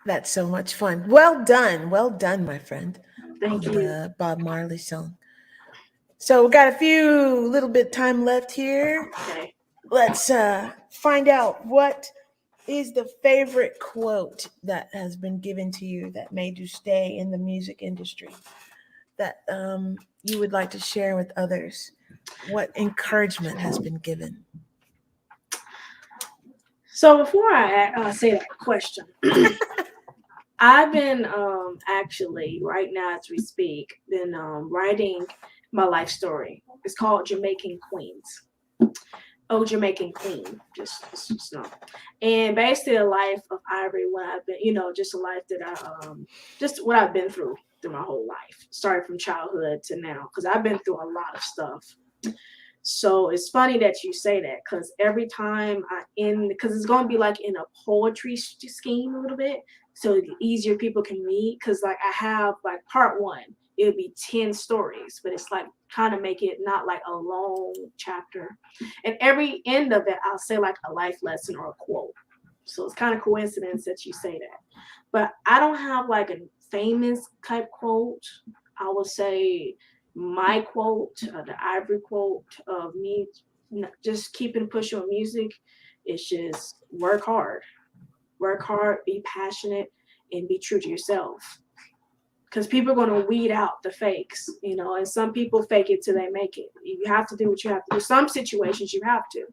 Speaker 1: That's so much fun. Well done, my friend.
Speaker 2: Thank you.
Speaker 1: The Bob Marley song. So we got a few little bit time left here.
Speaker 2: Okay.
Speaker 1: Let's find out, what is the favorite quote that has been given to you that made you stay in the music industry, that you would like to share with others? What encouragement has been given?
Speaker 2: So before I say that question, I've been actually right now as we speak been writing my life story. It's called Jamaican Queens. Oh, Jamaican Queen, just know. And basically the life of Ivory, when I've been, just a life that just what I've been through my whole life, started from childhood to now, because I've been through a lot of stuff. So it's funny that you say that, because every time because it's going to be like in a poetry scheme a little bit, so easier people can read, because like I have like part 1, it would be 10 stories, but it's like kind of make it not like a long chapter. And every end of it, I'll say like a life lesson or a quote. So it's kind of coincidence that you say that. But I don't have like a famous type quote. I will say my quote, the Ivory quote of me just keeping pushing with music, is just work hard, be passionate, and be true to yourself. Because people are going to weed out the fakes, and some people fake it till they make it. You have to do what you have to do. Some situations you have to,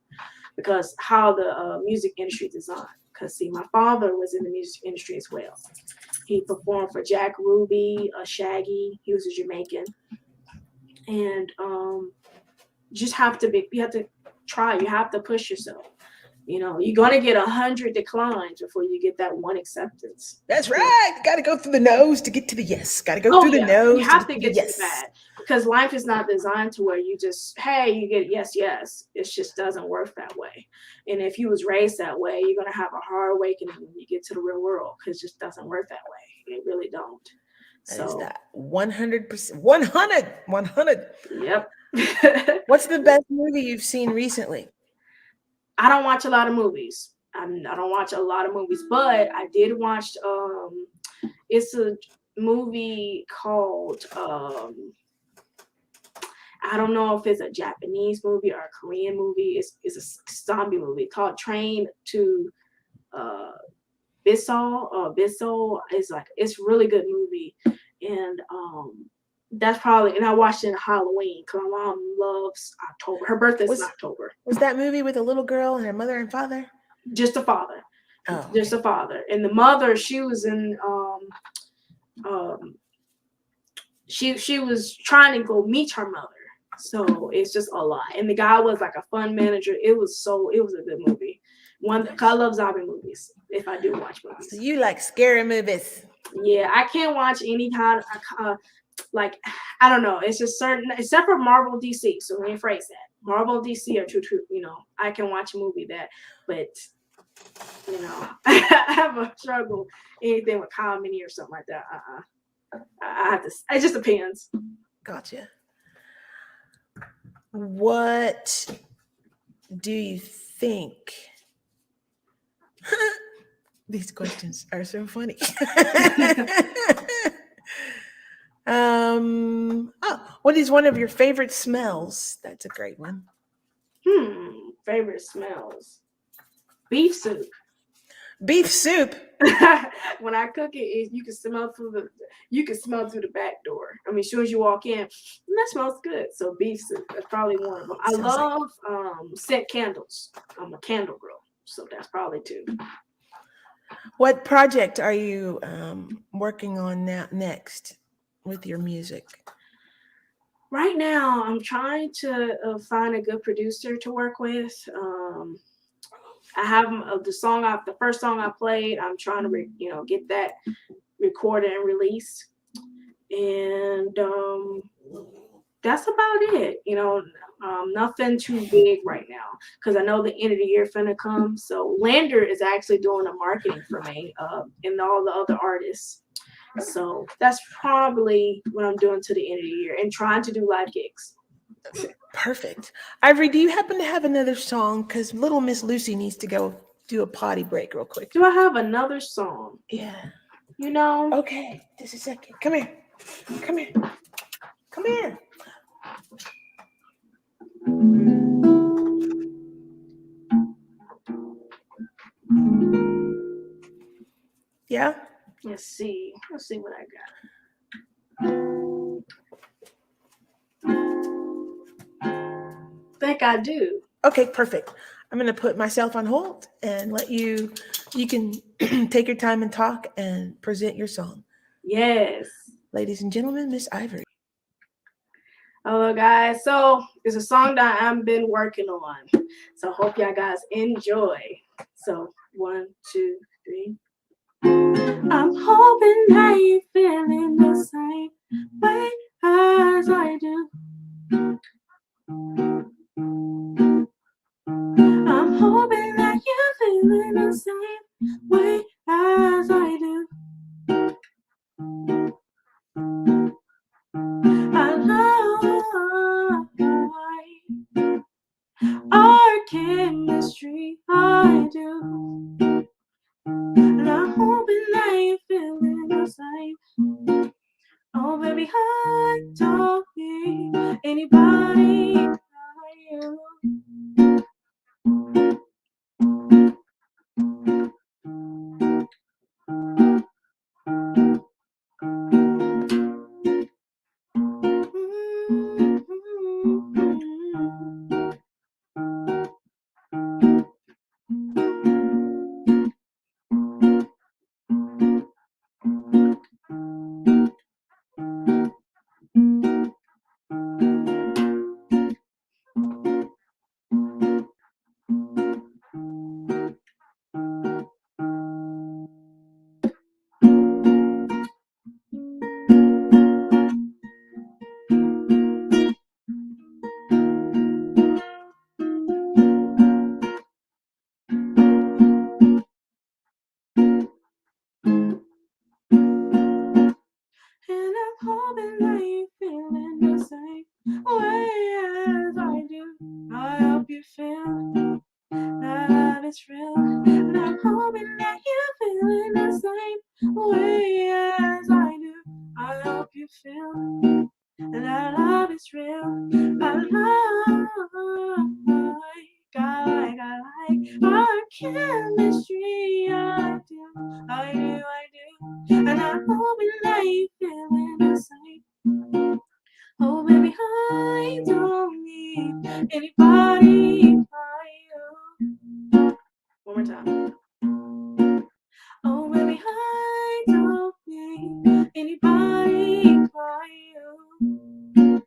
Speaker 2: because how the music industry is designed. Because see, my father was in the music industry as well. He performed for Jack Ruby, Shaggy. He was a Jamaican. And you just have to you have to try. You have to push yourself. You're going to get 100 declines before you get that one acceptance.
Speaker 1: That's right. You got to go through the no's to get to the yes. Got to go through the no's.
Speaker 2: You have to get to
Speaker 1: yes.
Speaker 2: the bad, because life is not designed to where you just, hey, you get yes. It just doesn't work that way. And if you was raised that way, you're going to have a hard awakening when you get to the real world, because it just doesn't work that way. It really don't.
Speaker 1: That is that 100%. 100.
Speaker 2: Yep.
Speaker 1: What's the best movie you've seen recently?
Speaker 2: I don't watch a lot of movies. I don't watch a lot of movies, but I did watch. It's a movie called. I don't know if it's a Japanese movie or a Korean movie. It's a zombie movie called Train to Bissau. Bissau is like, it's a really good movie, and That's probably, and I watched it in Halloween because my mom loves October. Her birthday's in October.
Speaker 1: Was that movie with a little girl and her mother and father?
Speaker 2: Just the father.
Speaker 1: Oh,
Speaker 2: Just the father. And the mother, she was in she was trying to go meet her mother. So it's just a lot. And the guy was like a fun manager. It was a good movie. I love zombie movies if I do watch movies.
Speaker 1: so you like scary movies?
Speaker 2: Yeah, I can't watch any kind of like, I don't know. It's just certain, except for Marvel, DC. So let me phrase that. Marvel, DC are true. I can watch a movie but I have a struggle. Anything with comedy or something like that. I have to. It just depends.
Speaker 1: Gotcha. What do you think? These questions are so funny. What is one of your favorite smells? That's a great one.
Speaker 2: Favorite smells. Beef soup.
Speaker 1: Beef soup.
Speaker 2: When I cook it, you can smell through the back door. I mean, as soon as you walk in, that smells good. So beef soup, that's probably one of them. I love scent candles. I'm a candle girl, so that's probably two.
Speaker 1: What project are you working on next with your music?
Speaker 2: Right now, I'm trying to find a good producer to work with. I have the first song I played. I'm trying to get that recorded and released, and that's about it. Nothing too big right now because I know the end of the year finna come. So Lander is actually doing the marketing for me, and all the other artists. So that's probably what I'm doing to the end of the year and trying to do live gigs.
Speaker 1: Perfect. Ivory, do you happen to have another song? Because little Miss Lucy needs to go do a potty break real quick.
Speaker 2: Do I have another song?
Speaker 1: Yeah.
Speaker 2: Okay,
Speaker 1: just a second. Come here. Come here. Come here. Yeah?
Speaker 2: Let's see what I got. Think I do.
Speaker 1: Okay, perfect. I'm going to put myself on hold and let you can take your time and talk and present your song.
Speaker 2: Yes.
Speaker 1: Ladies and gentlemen, Miss Ivory.
Speaker 2: Hello, guys. So it's a song that I've been working on. So hope y'all guys enjoy. So 1, 2, 3. I'm hoping that you're feeling the same way as I do. I'm hoping that you're feeling the same way as I do. I love our chemistry, I do. And I'm hoping that you're feeling the same. Oh, baby, I don't need anybody like you. And I'm hoping that you're feeling the same way as I do. I hope you feel that love is real. And I'm hoping that you're feeling the same way as I do. I hope you feel that love is real. I like our chemistry. I do. And I'm hoping that you're feeling the same. baby, I don't need anybody but you. One more time. Oh, baby, I don't need anybody but you.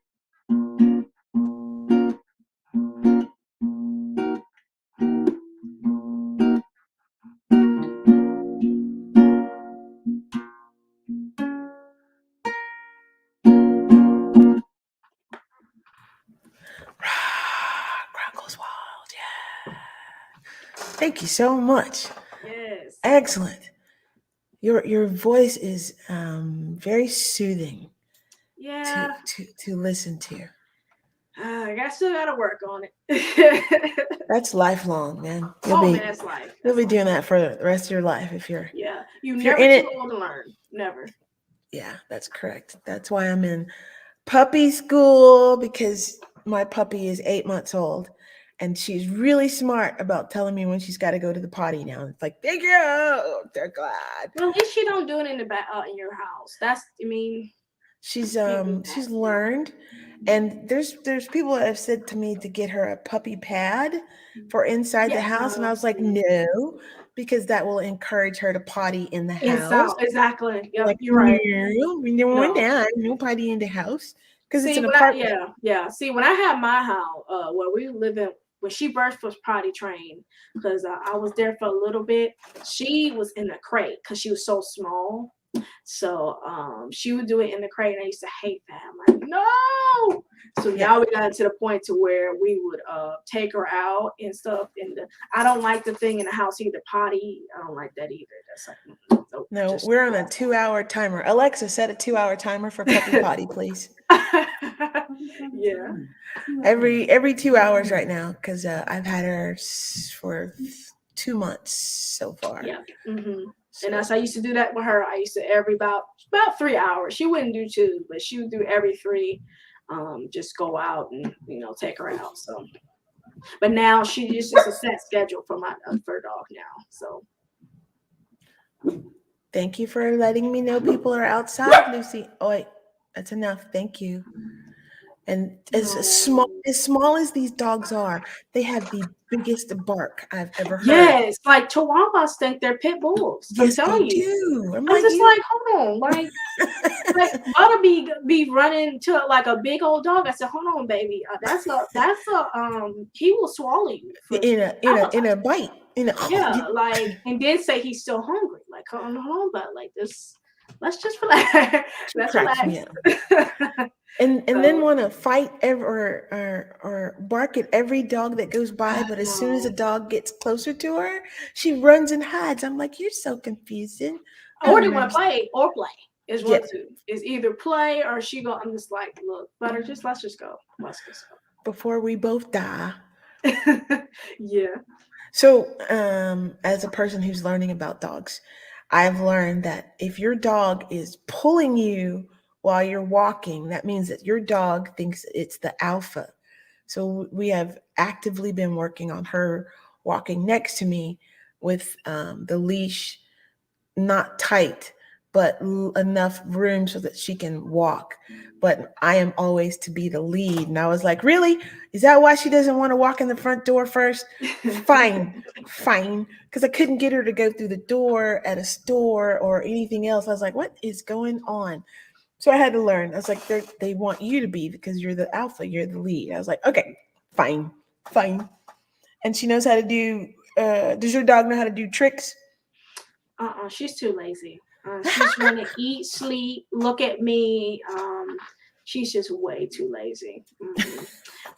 Speaker 1: Chronicles Wild. Yeah. Thank you so much.
Speaker 2: Yes.
Speaker 1: Excellent. Your voice is very soothing
Speaker 2: Yeah.
Speaker 1: to listen to.
Speaker 2: I still gotta work on it.
Speaker 1: That's lifelong, man.
Speaker 2: Man, that's life.
Speaker 1: You'll be
Speaker 2: That's
Speaker 1: doing
Speaker 2: life.
Speaker 1: that for the rest of your life if you're
Speaker 2: Yeah, you
Speaker 1: if you're
Speaker 2: never
Speaker 1: in
Speaker 2: too
Speaker 1: it.
Speaker 2: old to learn. Never.
Speaker 1: Yeah, that's correct. That's why I'm in puppy school, because my puppy is 8 months old and she's really smart about telling me when she's got to go to the potty now. It's like, thank you. They're glad.
Speaker 2: Well, at least you don't do it in the back in your house. That's, I mean,
Speaker 1: She's
Speaker 2: can't do
Speaker 1: she's
Speaker 2: that.
Speaker 1: learned, and there's people that have said to me to get her a puppy pad for inside the house, and I was like, no, because that will encourage her to potty in the house.
Speaker 2: Exactly. Yep,
Speaker 1: Like,
Speaker 2: you're right.
Speaker 1: no, we don't want
Speaker 2: No.
Speaker 1: that. No potty in the house because it's
Speaker 2: See,
Speaker 1: an apartment.
Speaker 2: yeah. See, when I had my house, where we live in, when she birthed was potty trained, because I was there for a little bit. She was in a crate because she was so small. So she would do it in the crate, and I used to hate that. I'm like, no. So
Speaker 1: Yeah.
Speaker 2: now we got to the point to where we would take her out and stuff. And I don't like the thing in the house either. Potty, I don't like that either. That's like
Speaker 1: No, we're on a 2-hour timer. Alexa, set a 2-hour timer for puppy potty, please.
Speaker 2: Yeah.
Speaker 1: Every 2 hours right now, because I've had her for 2 months so far.
Speaker 2: Yeah. Mm-hmm.
Speaker 1: So,
Speaker 2: And that's I used to do that with her. I used to every about 3 hours. She wouldn't do 2, but she would do every 3. Just go out and take her out. So, but now it's just a set schedule for my fur dog now. So.
Speaker 1: thank you for letting me know people are outside, Lucy. Oh wait, that's enough. Thank you. And as small as these dogs are, they have the biggest bark I've ever heard.
Speaker 2: Yes, like Chihuahuas think they're pit bulls.
Speaker 1: Yes,
Speaker 2: I'm telling
Speaker 1: they
Speaker 2: you.
Speaker 1: do.
Speaker 2: I'm just like, hold on, like Butter be running to like a big old dog. I said, hold on, baby, that's a he will swallow you
Speaker 1: in a bite.
Speaker 2: Yeah, like, and then say he's still hungry. Like, hold on, but like this, let's just relax. Let's
Speaker 1: cracks
Speaker 2: relax.
Speaker 1: me up. And then want to fight or bark at every dog that goes by, but as soon as a dog gets closer to her, she runs and hides. I'm like, you're so confusing.
Speaker 2: Or they want to play or play. Is one
Speaker 1: Yeah.
Speaker 2: two. Is either play or she go. I'm just like, look, Butter, let's just go. Let's just go.
Speaker 1: Before we both die.
Speaker 2: Yeah.
Speaker 1: So, as a person who's learning about dogs, I've learned that if your dog is pulling you while you're walking, that means that your dog thinks it's the alpha. So we have actively been working on her walking next to me with the leash not tight, but enough room so that she can walk. But I am always to be the lead. And I was like, really? Is that why she doesn't want to walk in the front door first? Fine. Because I couldn't get her to go through the door at a store or anything else. I was like, what is going on? So I had to learn. I was like, they want you to be, because you're the alpha, you're the lead. I was like, okay, fine. And she knows how to do, does your dog know how to do tricks?
Speaker 2: She's too lazy. She's want to eat, sleep, look at me. She's just way too lazy. Mm-hmm.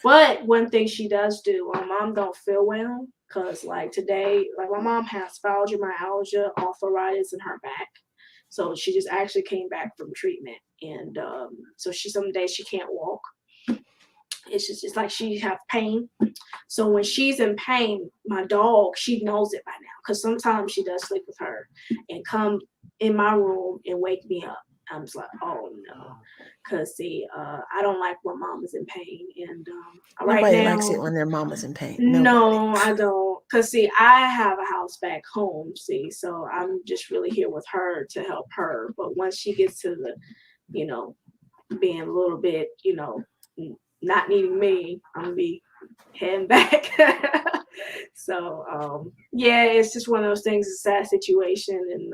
Speaker 2: But one thing she does do, my mom don't feel well, because like today, like my mom has fibromyalgia, arthritis in her back. So she just actually came back from treatment. And so some days she can't walk. It's like she have pain. So when she's in pain, my dog, she knows it by now, because sometimes she does sleep with her and come in my room and wake me up. I'm just like, oh no, because see, I don't like when mom is in pain, and
Speaker 1: Nobody likes it when their mama's in pain. Nobody.
Speaker 2: No, I don't, because see, I have a house back home, see, so I'm just really here with her to help her. But once she gets to the, being a little bit, not needing me, I'm gonna be heading back. So yeah, it's just one of those things. It's a sad situation, and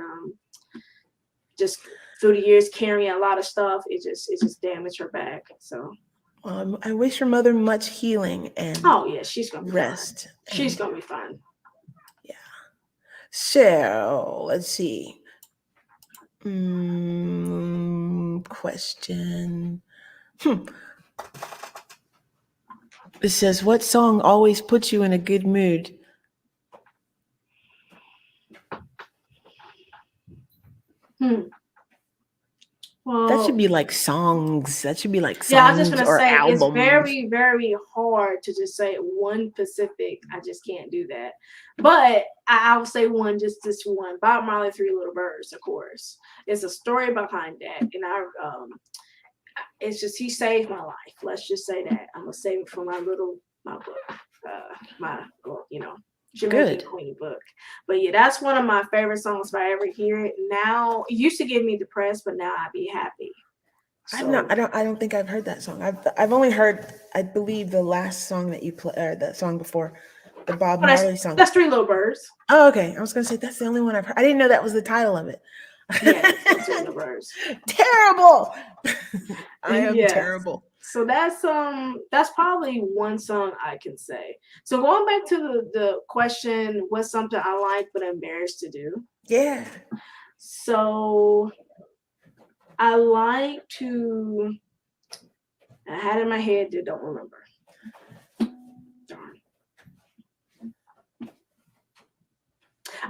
Speaker 2: just through the years carrying a lot of stuff, it just damaged her back. So
Speaker 1: I wish your mother much healing and
Speaker 2: oh yeah, she's gonna be
Speaker 1: rest.
Speaker 2: fine. She's gonna be fine.
Speaker 1: Yeah. So let's see. Question. It says, "What song always puts you in a good mood?"
Speaker 2: Well,
Speaker 1: That should be like songs. That should be like
Speaker 2: yeah, I was just
Speaker 1: songs
Speaker 2: gonna
Speaker 1: or
Speaker 2: say it's
Speaker 1: albums.
Speaker 2: very, very hard to just say one specific. I just can't do that. But I will say one, just this one. Bob Marley, Three Little Birds, of course. There's a story behind that, and it's just he saved my life. Let's just say that. I'm gonna save it for my book, Jamaican
Speaker 1: Good.
Speaker 2: Queen book. But yeah, that's one of my favorite songs. If I ever hear it now, it used to get me depressed, but now I'd be happy.
Speaker 1: I don't think I've heard that song. I've only heard, I believe, the last song that you play, or the song before, the Bob Marley song.
Speaker 2: That's Three Little Birds.
Speaker 1: Oh, okay. I was gonna say that's the only one I've heard. I didn't know that was the title of it.
Speaker 2: Yeah, that's Three Little Birds.
Speaker 1: Terrible. I am
Speaker 2: Yes.
Speaker 1: terrible.
Speaker 2: So that's probably one song I can say. So going back to the question, what's something I like but embarrassed to do?
Speaker 1: Yeah.
Speaker 2: So I like to. I had it in my head, don't remember. Darn.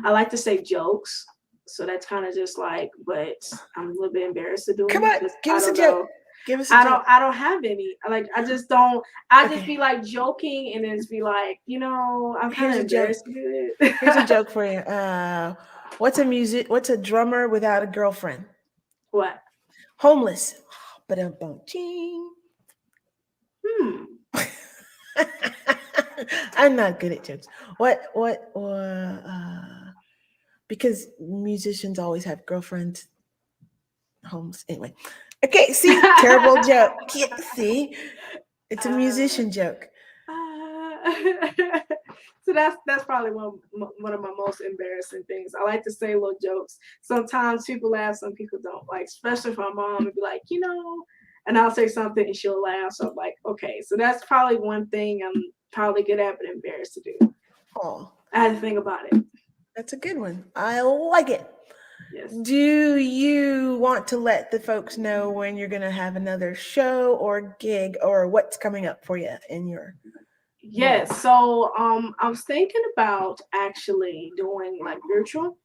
Speaker 2: I like to say jokes. So that's kind of just like, but I'm a little bit embarrassed to do it.
Speaker 1: Come on, give us a joke. Give us a joke.
Speaker 2: I don't have any. Like I just don't. I just
Speaker 1: Okay.
Speaker 2: be like joking and then just be like, I'm kind of embarrassed to do it.
Speaker 1: Here's a joke for you. What's a drummer without a girlfriend?
Speaker 2: What?
Speaker 1: Homeless. But a bum ching. I'm not good at jokes. Because musicians always have girlfriends. Homes. Anyway. Okay, see? Terrible joke. Yeah, see? It's a musician joke.
Speaker 2: So that's probably one of my most embarrassing things. I like to say little jokes. Sometimes people laugh, some people don't. Like, especially if my mom would be like, and I'll say something and she'll laugh. So I'm like, okay. So that's probably one thing I'm probably good at, but embarrassed to do.
Speaker 1: Oh,
Speaker 2: I had to think about it.
Speaker 1: That's a good one. I like it.
Speaker 2: Yes.
Speaker 1: Do you want to let the folks know when you're going to have another show or gig or what's coming up for you in your?
Speaker 2: Yes. So I was thinking about actually doing like virtual.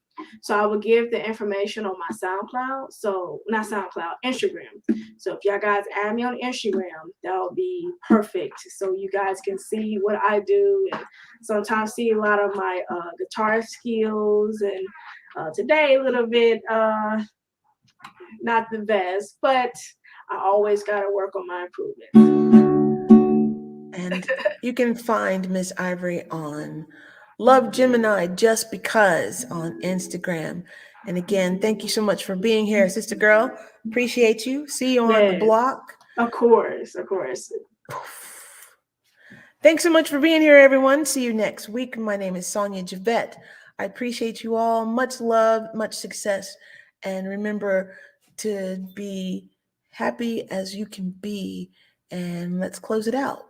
Speaker 2: So I will give the information on my SoundCloud. So not SoundCloud, Instagram. So if y'all guys add me on Instagram, that'll be perfect. So you guys can see what I do and sometimes see a lot of my guitar skills. And today a little bit, not the best, but I always got to work on my improvements.
Speaker 1: And you can find Miss Ivory on Love Gemini Just Because on Instagram. And again, thank you so much for being here, sister girl. Appreciate you. See you on the block.
Speaker 2: Of course, of course.
Speaker 1: Thanks so much for being here, everyone. See you next week. My name is Sonia Javette. I appreciate you all. Much love, much success. And remember to be happy as you can be. And let's close it out.